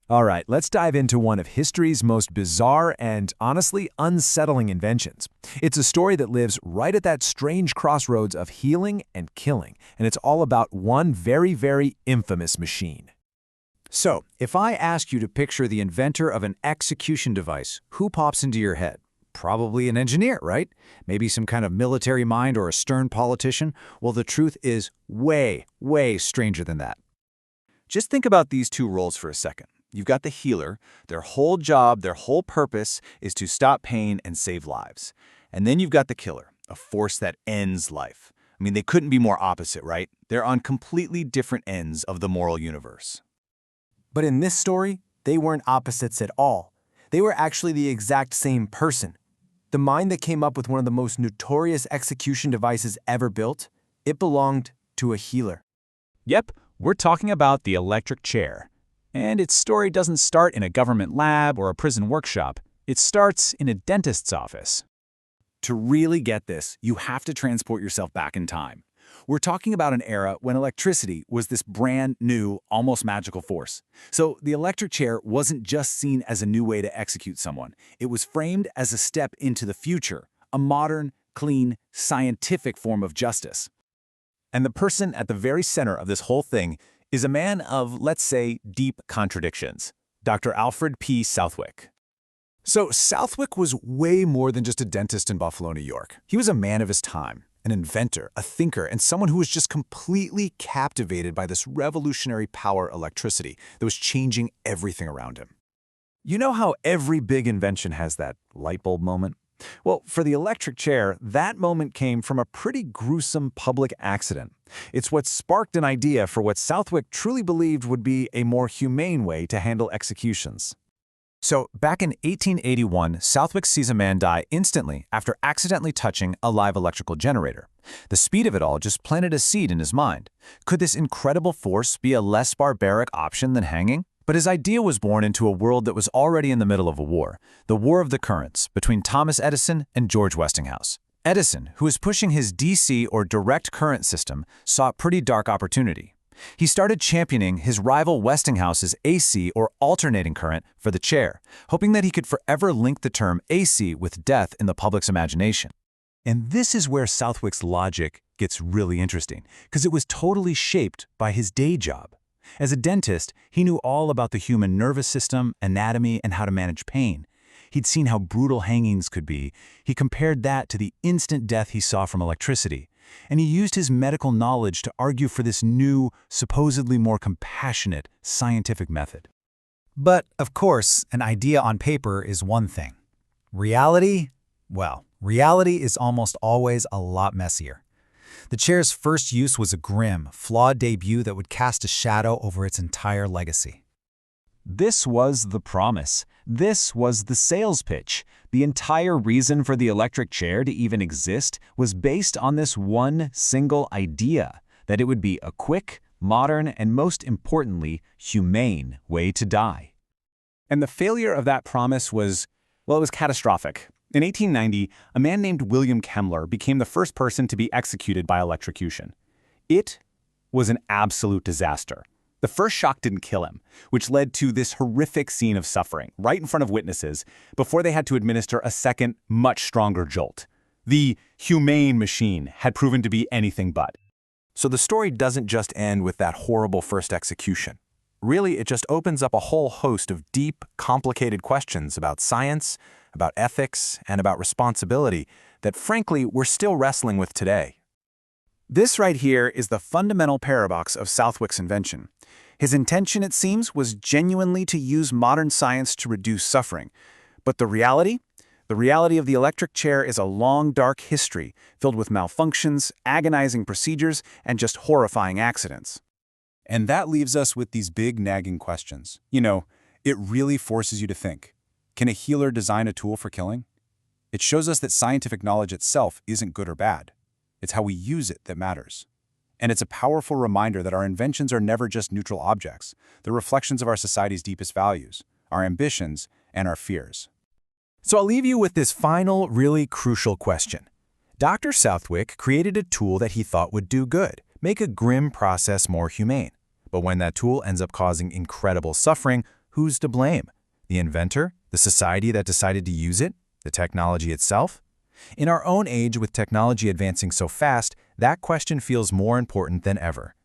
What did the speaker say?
All right, let's dive into one of history's most bizarre and, honestly, unsettling inventions. It's a story that lives right at that strange crossroads of healing and killing, and it's all about one very, very infamous machine. So, if I ask you to picture the inventor of an execution device, who pops into your head? Probably an engineer, right? Maybe some kind of military mind or a stern politician? Well, the truth is way, way stranger than that. Just think about these two roles for a second. You've got the healer. Their whole job, their whole purpose is to stop pain and save lives. And then you've got the killer, a force that ends life. I mean, they couldn't be more opposite, right? They're on completely different ends of the moral universe. But in this story, they weren't opposites at all. They were actually the exact same person. The mind that came up with one of the most notorious execution devices ever built, it belonged to a healer. Yep, we're talking about the electric chair. And its story doesn't start in a government lab or a prison workshop. It starts in a dentist's office. To really get this, you have to transport yourself back in time. We're talking about an era when electricity was this brand new, almost magical force. So the electric chair wasn't just seen as a new way to execute someone. It was framed as a step into the future, a modern, clean, scientific form of justice. And the person at the very center of this whole thing is a man of, let's say, deep contradictions, Dr. Alfred P. Southwick. So Southwick was way more than just a dentist in Buffalo, New York. He was a man of his time, an inventor, a thinker, and someone who was just completely captivated by this revolutionary power electricity that was changing everything around him. You know how every big invention has that light bulb moment? Well, for the electric chair, that moment came from a pretty gruesome public accident. It's what sparked an idea for what Southwick truly believed would be a more humane way to handle executions. So, back in 1881, Southwick sees a man die instantly after accidentally touching a live electrical generator. The speed of it all just planted a seed in his mind. Could this incredible force be a less barbaric option than hanging? But his idea was born into a world that was already in the middle of a war, the War of the Currents, between Thomas Edison and George Westinghouse. Edison, who was pushing his DC or direct current system, saw a pretty dark opportunity. He started championing his rival Westinghouse's AC or alternating current for the chair, hoping that he could forever link the term AC with death in the public's imagination. And this is where Southwick's logic gets really interesting, because it was totally shaped by his day job. As a dentist, he knew all about the human nervous system, anatomy, and how to manage pain. He'd seen how brutal hangings could be. He compared that to the instant death he saw from electricity. And he used his medical knowledge to argue for this new, supposedly more compassionate, scientific method. But, of course, an idea on paper is one thing. Reality? Well, reality is almost always a lot messier. The chair's first use was a grim, flawed debut that would cast a shadow over its entire legacy. This was the promise. This was the sales pitch. The entire reason for the electric chair to even exist was based on this one single idea, that it would be a quick, modern, and most importantly, humane way to die. And the failure of that promise was, well, it was catastrophic. In 1890, a man named William Kemmler became the first person to be executed by electrocution. It was an absolute disaster. The first shock didn't kill him, which led to this horrific scene of suffering right in front of witnesses before they had to administer a second, much stronger jolt. The humane machine had proven to be anything but. So the story doesn't just end with that horrible first execution. Really, it just opens up a whole host of deep, complicated questions about science, about ethics, and about responsibility that, frankly, we're still wrestling with today. This right here is the fundamental paradox of Southwick's invention. His intention, it seems, was genuinely to use modern science to reduce suffering. But the reality? The reality of the electric chair is a long, dark history filled with malfunctions, agonizing procedures, and just horrifying accidents. And that leaves us with these big, nagging questions. You know, it really forces you to think. Can a healer design a tool for killing? It shows us that scientific knowledge itself isn't good or bad. It's how we use it that matters. And it's a powerful reminder that our inventions are never just neutral objects. They're reflections of our society's deepest values, our ambitions, and our fears. So I'll leave you with this final, really crucial question. Dr. Southwick created a tool that he thought would do good, make a grim process more humane. But when that tool ends up causing incredible suffering, who's to blame? The inventor? The society that decided to use it? The technology itself? In our own age, with technology advancing so fast, that question feels more important than ever.